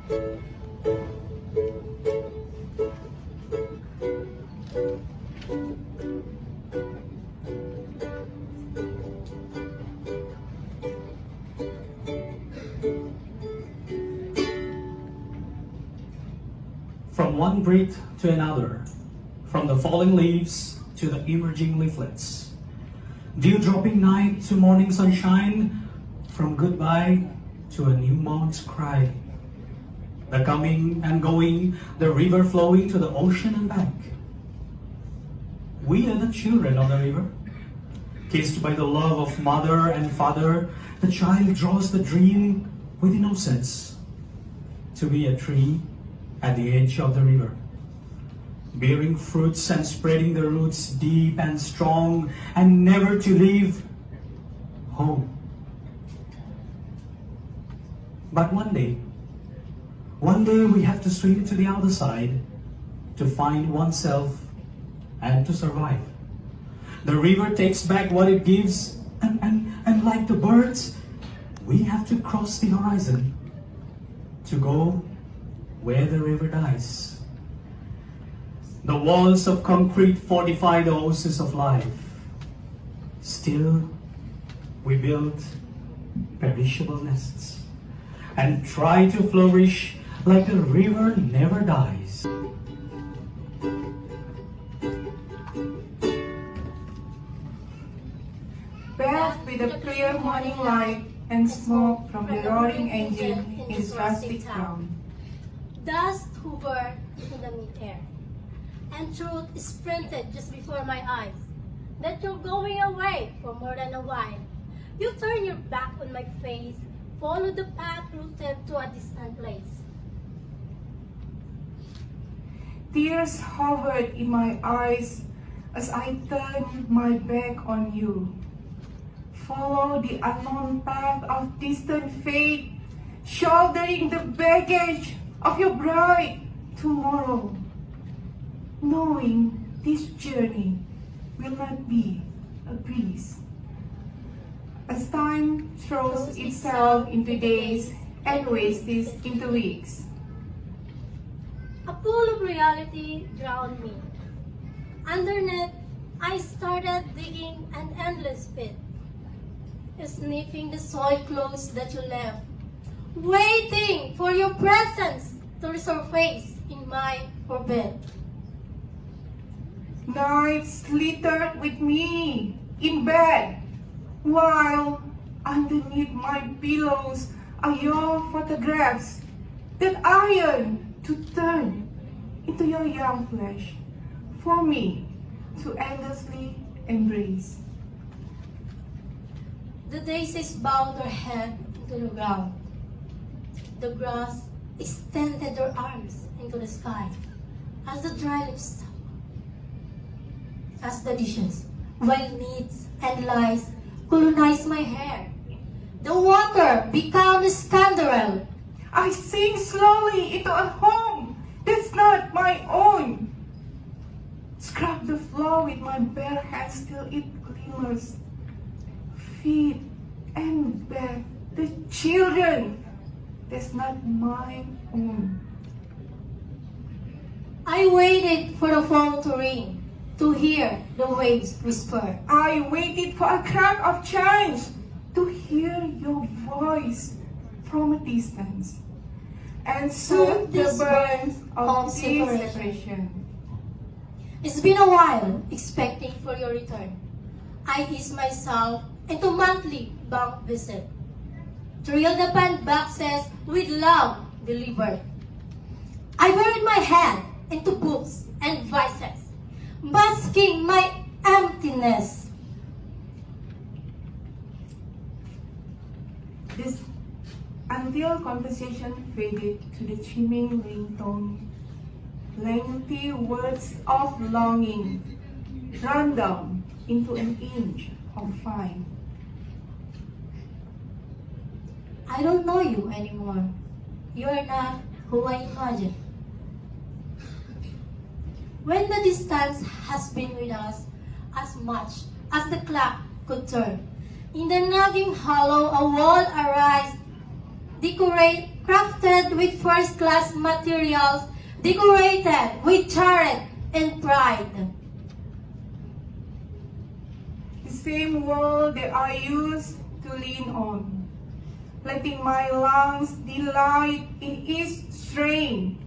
From one breath to another, from the falling leaves to the emerging leaflets, dew-dropping night to morning sunshine, from goodbye to a new moment's cry, the coming and going, the river flowing to the ocean and back. We are the children of the river, kissed by the love of mother and father. The child draws the dream with innocence to be a tree at the edge of the river, bearing fruits and spreading the roots deep and strong, and never to leave home. But one day we have to swim to the other side to find oneself and to survive. The river takes back what it gives, and like the birds, we have to cross the horizon to go where the river dies. The walls of concrete fortify the oasis of life. Still, we build perishable nests and try to flourish like the river never dies. Bathed with the clear morning light and smoke from the roaring engine in this rustic town. Dust hovered in the mid-air, and truth is printed just before my eyes, that you're going away for more than a while. You turn your back on my face, follow the path rooted to a distant place. Tears hovered in my eyes as I turned my back on you. Follow the unknown path of distant fate, shouldering the baggage of your bright tomorrow, knowing this journey will not be a breeze. As time throws itself into days and wastes into weeks. A pool of reality drowned me. Underneath, I started digging an endless pit, sniffing the soil clothes that you left, waiting for your presence to resurface in my orbit. Nights littered with me in bed, while underneath my pillows are your photographs that iron to turn into your young flesh for me to endlessly embrace. The daisies bowed their head into the ground. The grass extended their arms into the sky as the dry leaves stopped. As the dishes, while needs and lies colonize my hair, the water becomes scandal. I sink slowly into a home that's not my own. Scrub the floor with my bare hands till it glimmers. Feed and bathe the children that's not my own. I waited for the phone to ring, to hear the waves whisper. I waited for a crack of chance to hear your voice from a distance and soothe the burn of this separation. It's been a while expecting for your return. I ease myself into monthly bank visit. Thrill the pen boxes with love delivered. I buried my head into books and vices, masking my emptiness. This until conversation faded to the chiming ringtone. Lengthy words of longing run down into an inch of fine. I don't know you anymore. You are not who I imagined. When the distance has been with us as much as the clock could turn, in the nagging hollow a wall arise, crafted with first-class materials, decorated with charity and pride. The same wall that I used to lean on, letting my lungs delight in its strain,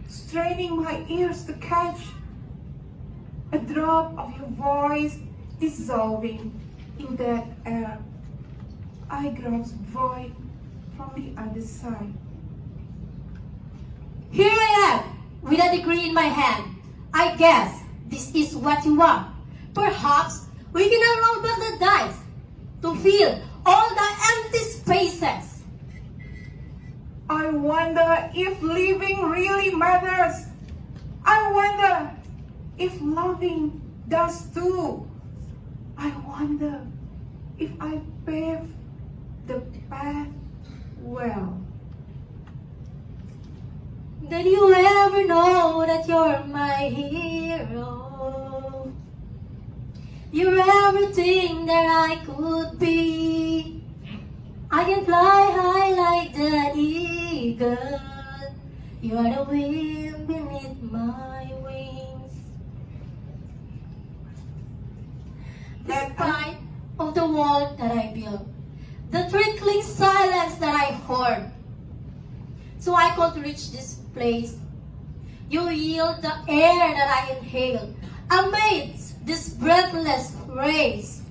straining my ears to catch a drop of your voice dissolving in that air. I grasp void from the other side. Here I am, with a degree in my hand. I guess this is what you want. Perhaps we can roll back the dice to fill all the empty spaces. I wonder if living really matters. I wonder if loving does too. I wonder if I pave the path well. Did you ever know that you're my hero? You're everything that I could be. I can fly high like the eagle. You are the wind beneath my wings. Despite of the wall that I built, the trickling silence that I heard, so I could reach this place. You yield the air that I inhale amidst this breathless race.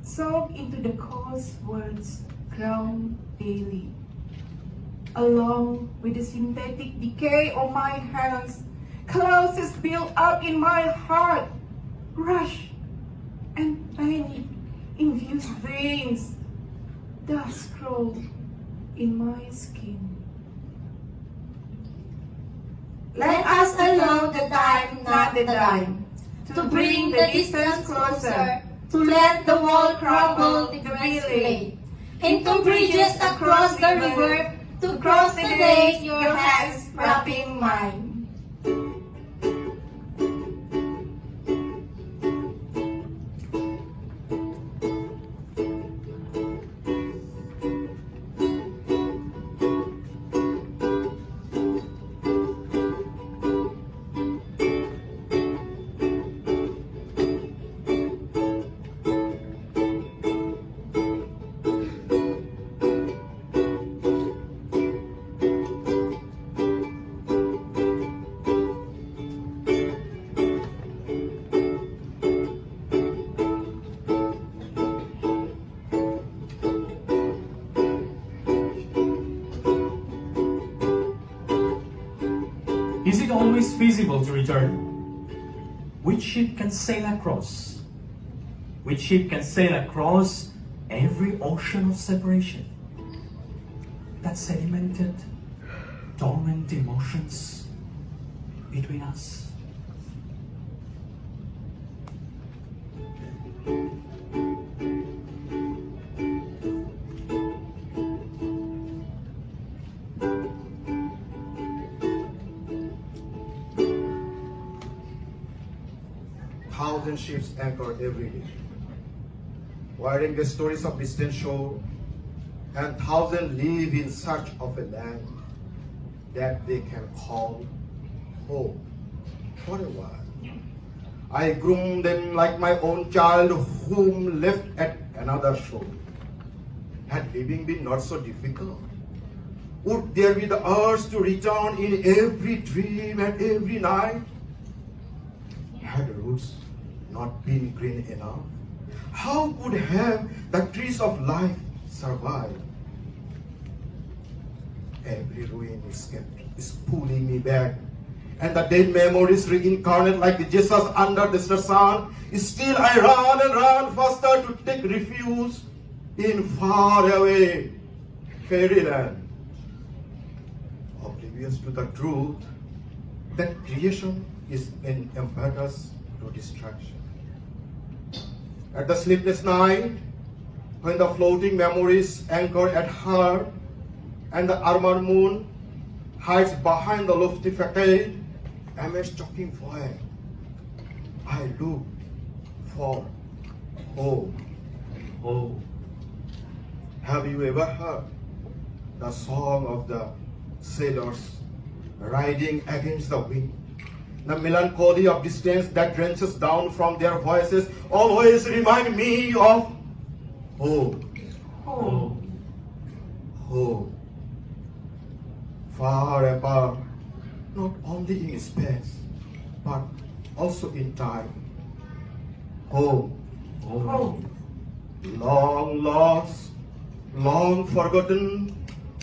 Soak into the coarse words ground daily, along with the synthetic decay of my hands. Clouds build up in my heart, rush and panic infused veins, dust crawl in my skin. Let us allow the time, not the dime, to bring the distance closer, to let the wall crumble the bricks laid, into bridges across the river, to cross the days your hands wrapping mine. Is it always feasible to return? Which ship can sail across? Which ship can sail across every ocean of separation? That sedimented, dormant emotions between us. Thousand ships anchor every day, winding the stories of distant shore, and thousands live in search of a land that they can call home for a while. I groom them like my own child whom left at another shore. Had living been not so difficult? Would there be the urge to return in every dream and every night? Had roots not been green enough? How could have the trees of life survive? Every ruin is pulling me back, and the dead memories reincarnate like Jesus under the sun. Still I run and run faster to take refuge in faraway fairyland, oblivious to the truth that creation is an impetus to destruction. At the sleepless night, when the floating memories anchor at heart, and the armored moon hides behind the lofty facade, amidst choking fire, I look for home. Oh, Have you ever heard the song of the sailors riding against the wind? The melancholy of distance that drenches down from their voices always remind me of home. Home. Home. Far apart, not only in space, but also in time. Home. Home. Long lost, long forgotten,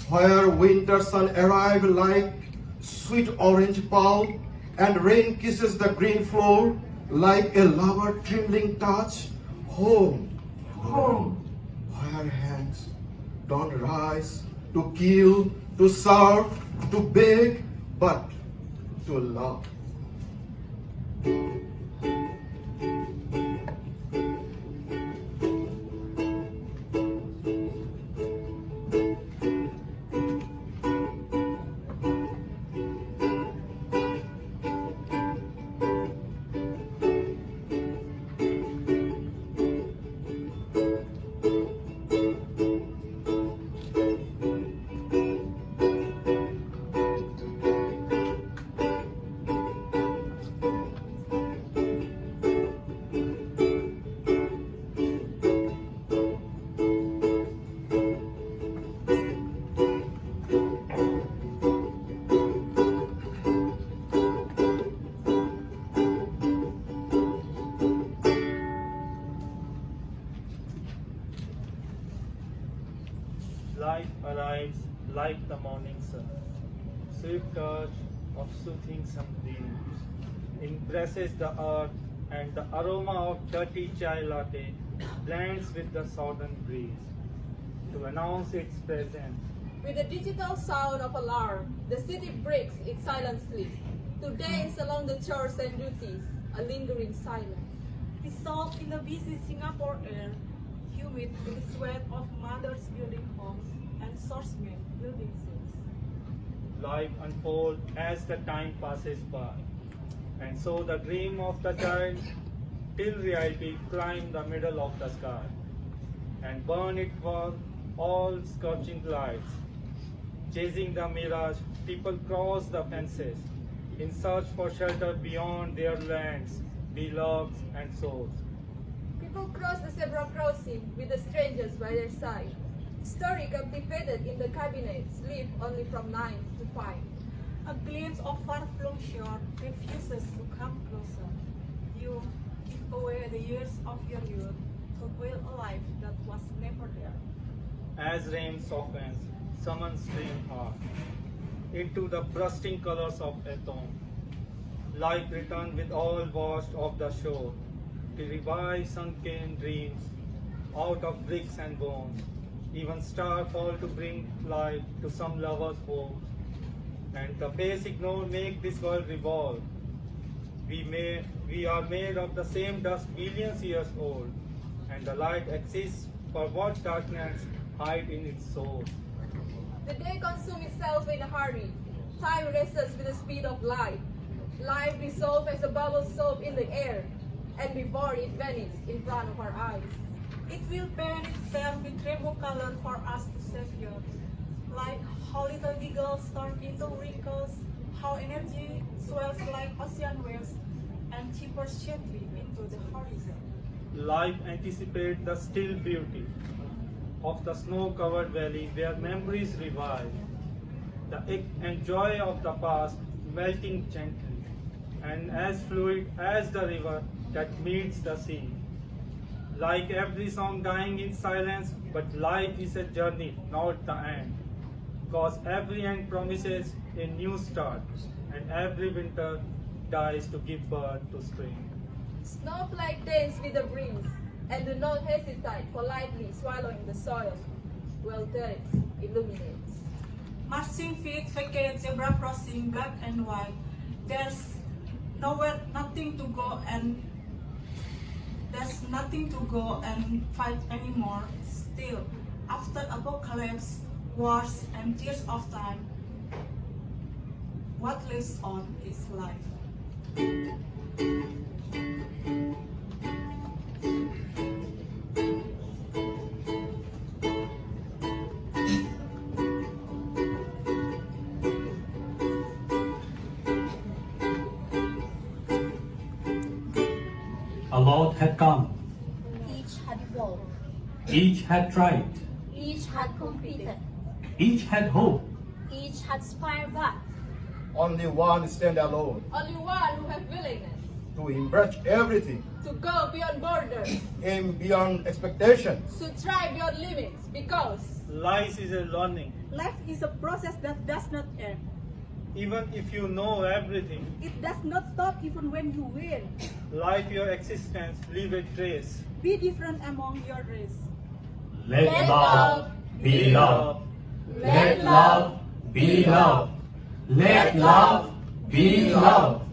where winter sun arrived like sweet orange pulp, and rain kisses the green floor like a lover trembling touch. Home, Home. where hands don't rise to kill, to serve, to beg, but to love. Life arrives like the morning sun, sweet touch of soothing sunbeams, impresses the earth, and the aroma of dirty chai latte blends with the southern breeze to announce its presence. With the digital sound of alarm, the city breaks its silent sleep to dance along the chores and duties, a lingering silence. Dissolved in the busy Singapore air, humid with the sweat of mothers building homes and swordsmen building cities. Life unfolds as the time passes by, and so the dream of the child till reality climb the middle of the sky and burn it for all scorching lights. Chasing the mirage, people cross the fences in search for shelter beyond their lands, beloved and souls. People cross the zebra crossing with the strangers by their side. Story captivated in the cabinets live only from 9 to 5. A glimpse of far-flung shore refuses to come closer. You give away the years of your youth to build a life that was never there. As rain softens, summons stream heart into the bursting colors of autumn. Life returned with all washed off the shore to revive sunken dreams out of bricks and bones. Even stars fall to bring life to some lover's hopes. And the face ignored make this world revolve. We are made of the same dust billions years old, and the light exists for what darkness hides in its soul. The day consumes itself in a hurry. Time races with the speed of light. Life dissolves as a bubble soap in the air, and before it vanishes in front of our eyes. It will paint itself with rainbow color for us to savor. Like how little giggles turn into wrinkles, how energy swells like ocean waves and tapers gently into the horizon. Life anticipates the still beauty of the snow-covered valley where memories revive, the ache and joy of the past melting gently, and as fluid as the river that meets the sea. Like every song dying in silence, but life is a journey, not the end. Cause every end promises a new start, and every winter dies to give birth to spring. Snowflake dance with the breeze, and do not hesitate for lightly swallowing the soil, while dirt illuminates. Marching feet vacate zebra crossing black and white. There's nothing to go and fight anymore. Still, after apocalypse, wars, and tears of time, what lives on is life. boat had come. Each had evolved. Each had tried. Each had competed. Each had hope. Each had aspired back. Only one stand alone Only one who have willingness to embrace everything, to go beyond borders, aim beyond expectations. to try beyond limits, because Life is a learning. Life is a process that does not end. Even if you know everything, It does not stop even when you win. life your existence leave a trace. Be different among your race. Let love be love. Let love be love. Let love be love.